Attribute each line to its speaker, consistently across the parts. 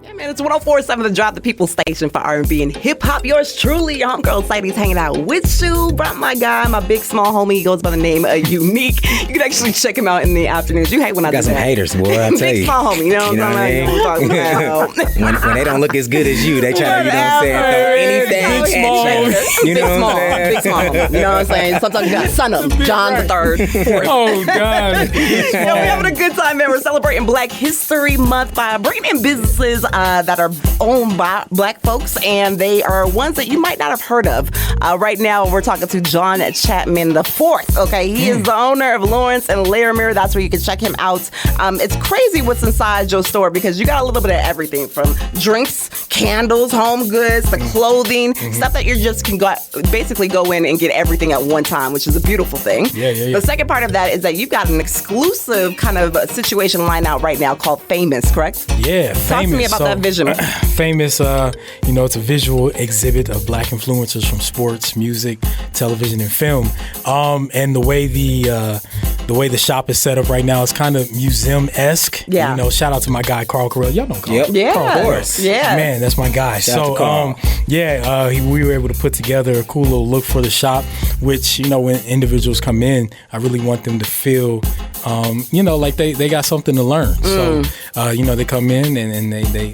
Speaker 1: Yeah, man, it's 104.7 The Drop, the People Station for R&B and hip hop. Yours truly, your homegirl Sadie's hanging out with you. Brought my guy, my big small homie. He goes by the name of Unique. You can actually check him out in the afternoons. You hate when I do that.
Speaker 2: Got some haters, boy. I tell
Speaker 1: big
Speaker 2: you.
Speaker 1: small homie. You know what I'm talking about?
Speaker 2: when they don't look as good as you, they try to, you know what I'm saying, throw anything at you. You know what I'm saying?
Speaker 1: Big small. You know what I'm saying? Sometimes you got son of John III, IV.
Speaker 3: Oh, God.
Speaker 1: We're having a good time, man. We're celebrating Black History Month by bringing in businesses that are owned by Black folks, and they are ones that you might not have heard of. Right now, we're talking to John Chapman IV. Okay, he is the owner of Lawrence and Larimer. That's where you can check him out. It's crazy what's inside your store because you got a little bit of everything from drinks, candles, home goods, the clothing, stuff that you just can basically go in and get everything at one time, which is a beautiful thing.
Speaker 3: Yeah.
Speaker 1: The second part of that is that you've got an exclusive kind of situation line out right now called Famous, correct?
Speaker 3: Yeah, Famous.
Speaker 1: Talk to me about that vision.
Speaker 3: Famous, it's a visual exhibit of Black influencers from sports, music, television, and film. And the way the shop is set up right now is kind of museum-esque.
Speaker 1: Yeah.
Speaker 3: Shout out to my guy Carl Carell. Y'all know Carl.
Speaker 2: Yep.
Speaker 1: Yeah,
Speaker 3: Carl,
Speaker 2: of course.
Speaker 1: Yeah,
Speaker 3: man, that's my guy.
Speaker 2: Shout out to Carl.
Speaker 3: We were able to put together a cool little look for the shop, which when individuals come in, I really want them to feel, like they got something to learn. So, they come in and they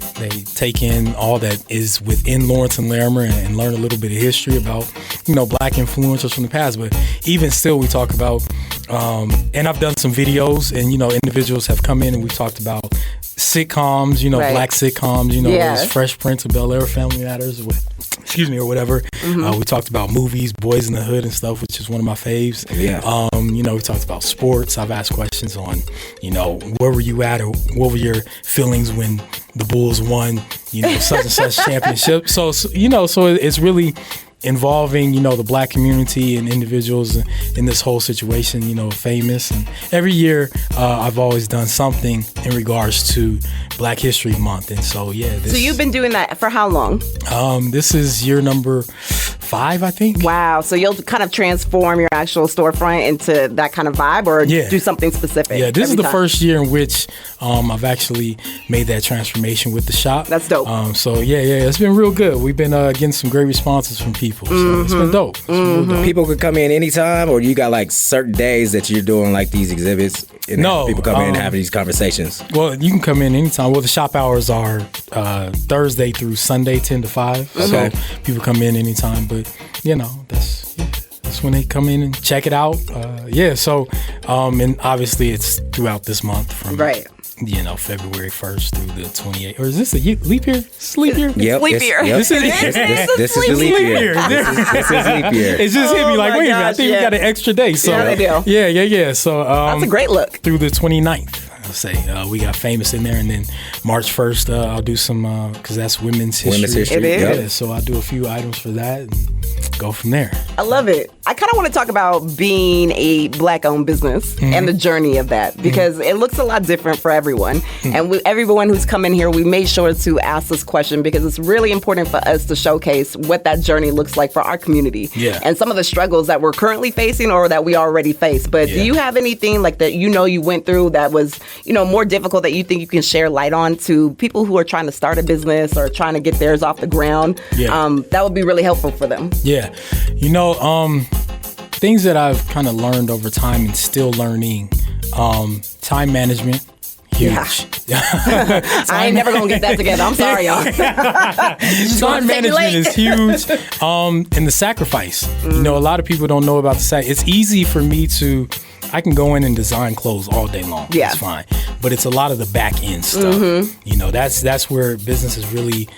Speaker 3: take in all that is within Lawrence and Larimer and learn a little bit of history about, Black influencers from the past. But even still, we talk about, and I've done some videos and, individuals have come in and we've talked about sitcoms,
Speaker 1: right.
Speaker 3: Black sitcoms,
Speaker 1: Yes.
Speaker 3: Fresh Prince of Bel-Air, Family Matters, or whatever. We talked about movies, Boys in the Hood and stuff, which is one of my faves.
Speaker 2: Yeah.
Speaker 3: We talked about sports. I've asked questions on, where were you at or what were your feelings when the Bulls won, such and such championship. So it's really involving, the Black community and individuals in this whole situation, Famous. And every year, I've always done something in regards to Black History Month. And so,
Speaker 1: So you've been doing that for how long?
Speaker 3: This is year number 5, I think.
Speaker 1: Wow. So you'll kind of transform your actual storefront into that kind of vibe or do something specific?
Speaker 3: Yeah, this is the first year in which I've actually made that transformation with the shop.
Speaker 1: That's dope.
Speaker 3: It's been real good. We've been getting some great responses from people. So it's been dope.
Speaker 2: People could come in anytime, or you got like certain days that you're doing like these exhibits? And people come in and have these conversations.
Speaker 3: Well, you can come in anytime. Well, the shop hours are Thursday through Sunday, 10 to 5.
Speaker 2: Okay.
Speaker 3: So people come in anytime. But, that's when they come in and check it out. And obviously it's throughout this month from February 1st through the 28th. Or is this a leap year? Is leap year?
Speaker 2: Yep.
Speaker 1: Leap year.
Speaker 2: This is the leap year. This is leap year.
Speaker 3: It just hit me like, wait a minute, I think we
Speaker 1: yeah.
Speaker 3: got an extra day. So,
Speaker 1: Yeah, they do.
Speaker 3: Yeah. So
Speaker 1: That's a great look.
Speaker 3: Through the 29th. I'll say we got Famous in there, and then March 1st I'll do some because that's Women's History.
Speaker 1: It is.
Speaker 3: Yeah, so I'll do a few items for that and go from there.
Speaker 1: I love it. I kind of want to talk about being a Black-owned business and the journey of that because it looks a lot different for everyone. And everyone who's come in here, we made sure to ask this question because it's really important for us to showcase what that journey looks like for our community and some of the struggles that we're currently facing or that we already face. But do you have anything like that you went through that was more difficult that you think you can share light on to people who are trying to start a business or trying to get theirs off the ground? That would be really helpful for them.
Speaker 3: Yeah. Things that I've kind of learned over time and still learning, time management. Huge.
Speaker 1: I ain't never gonna get that together. I'm sorry, y'all.
Speaker 3: Time management is huge. And the sacrifice. A lot of people don't know about the sacrifice. It's easy for me I can go in and design clothes all day long.
Speaker 1: Yeah.
Speaker 3: It's fine. But it's a lot of the back end stuff. That's where business is really,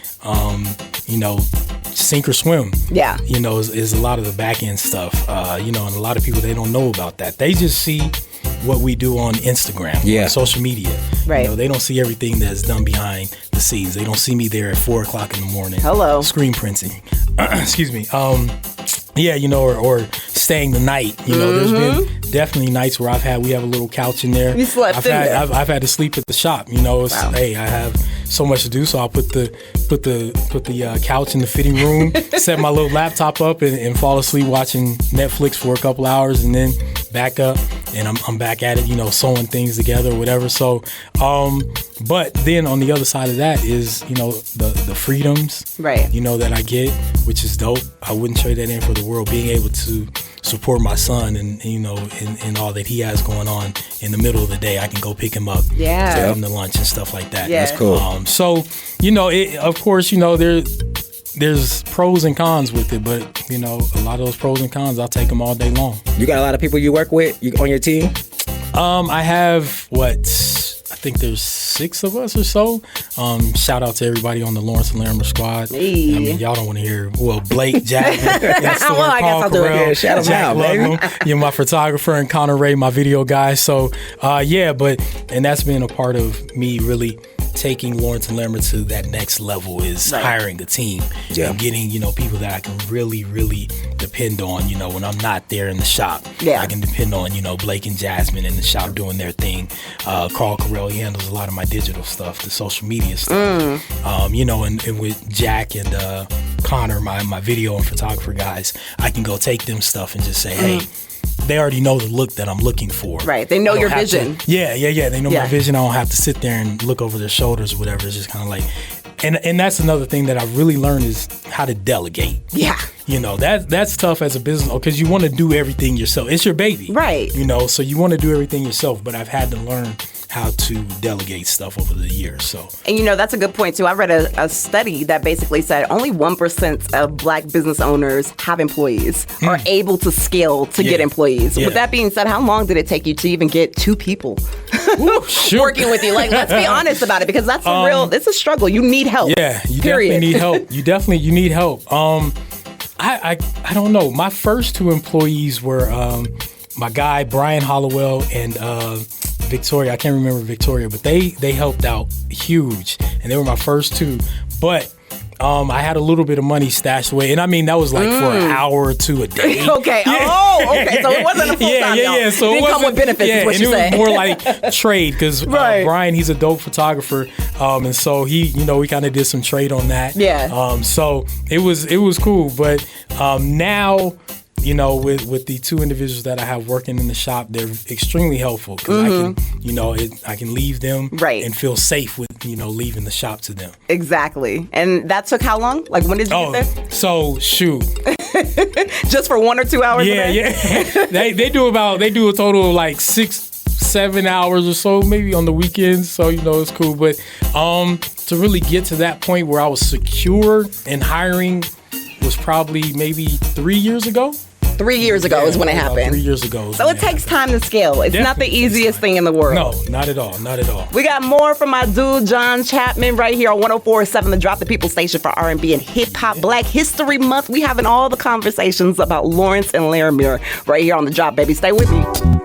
Speaker 3: sink or swim.
Speaker 1: Yeah.
Speaker 3: Is a lot of the back end stuff. And a lot of people, they don't know about that. They just see what we do on Instagram, on social media.
Speaker 1: Right.
Speaker 3: They don't see everything that's done behind the scenes. They don't see me there at 4 o'clock in the morning.
Speaker 1: Hello.
Speaker 3: Screen printing. Excuse me. Or staying the night. There's been definitely nights where we have a little couch in there.
Speaker 1: You slept in there.
Speaker 3: I've had to sleep at the shop. Hey, I have so much to do, so I'll put the couch in the fitting room, set my little laptop up, and fall asleep watching Netflix for a couple hours, and then back up, and I'm back at it, you know, sewing things together or whatever. So, but then on the other side of that is, you know, the freedoms,
Speaker 1: right,
Speaker 3: you know, that I get, which is dope. I wouldn't trade that in for the world. Being able to support my son and you know, in all that he has going on in the middle of the day, I can go pick him up, take him to lunch and stuff like that.
Speaker 1: Yeah.
Speaker 2: That's cool.
Speaker 3: So, you know, of course, you know, there's pros and cons with it, but you know, a lot of those pros and cons, I'll take them all day long.
Speaker 2: You got a lot of people you work with on your team?
Speaker 3: I have I think there's 6 of us or so. Shout out to everybody on the Lawrence Larimer squad.
Speaker 1: Hey.
Speaker 3: I mean, y'all don't want to hear, well, Blake, Jack,
Speaker 1: Well, I guess I'll do it.
Speaker 2: Yeah, shout
Speaker 3: Jack
Speaker 2: them out, baby.
Speaker 3: Ludlam, you know, my photographer, and Connor Ray, my video guy. So, and that's been a part of me really taking Lawrence and Larimer to that next level is hiring a team and getting, you know, people that I can really, really depend on, you know, when I'm not there in the shop. I can depend on, you know, Blake and Jasmine in the shop doing their thing. Carl Carell, he handles a lot of my digital stuff, the social media stuff. You know, and with Jack and Connor, my video and photographer guys, I can go take them stuff and just say, hey, they already know the look that I'm looking for.
Speaker 1: Right. They know your vision.
Speaker 3: They know my vision. I don't have to sit there and look over their shoulders or whatever. It's just kind of like, and that's another thing that I really learned is how to delegate.
Speaker 1: Yeah.
Speaker 3: You know, that's tough as a business because you want to do everything yourself. It's your baby.
Speaker 1: Right.
Speaker 3: You know, so you want to do everything yourself, but I've had to learn how to delegate stuff over the years. So,
Speaker 1: and you know, that's a good point too. I read a study that basically said only 1% of Black business owners have employees, are able to scale to get employees. With that being said, how long did it take you to even get 2 people working with you? Like, let's be honest about it, because that's it's a struggle. You need help.
Speaker 3: Yeah, you definitely need help. You need help. I don't know. My first 2 employees were my guy Brian Hollowell and Victoria. I can't remember Victoria, but they helped out huge, and they were my first 2. But I had a little bit of money stashed away, and I mean that was like for an hour or 2 a day.
Speaker 1: Okay. Yeah. Oh, okay. So it wasn't a full time.
Speaker 3: Yeah. So
Speaker 1: it didn't come with benefits. Is what you
Speaker 3: said. It was more like trade because Brian, he's a dope photographer, and so he, you know, we kind of did some trade on that.
Speaker 1: Yeah.
Speaker 3: So it was cool, but now, you know, with the 2 individuals that I have working in the shop, they're extremely helpful because I can, you know, I can leave them and feel safe with, you know, leaving the shop to them.
Speaker 1: Exactly. And that took how long? Like, when did you get there?
Speaker 3: So shoot.
Speaker 1: Just for 1 or 2 hours?
Speaker 3: Yeah. they do a total of like 6-7 hours or so, maybe on the weekends. So, you know, it's cool. But to really get to that point where I was secure in hiring was probably maybe 3 years ago.
Speaker 1: 3 years ago is when it happened.
Speaker 3: 3 years ago.
Speaker 1: So it takes time to scale. It's not the easiest thing in the world.
Speaker 3: No, not at all. Not at all.
Speaker 1: We got more from my dude, John Chapman, right here on 104.7, the Drop the People station for R&B and hip hop. Black History Month. We having all the conversations about Lawrence and Larimer right here on the Drop, baby. Stay with me.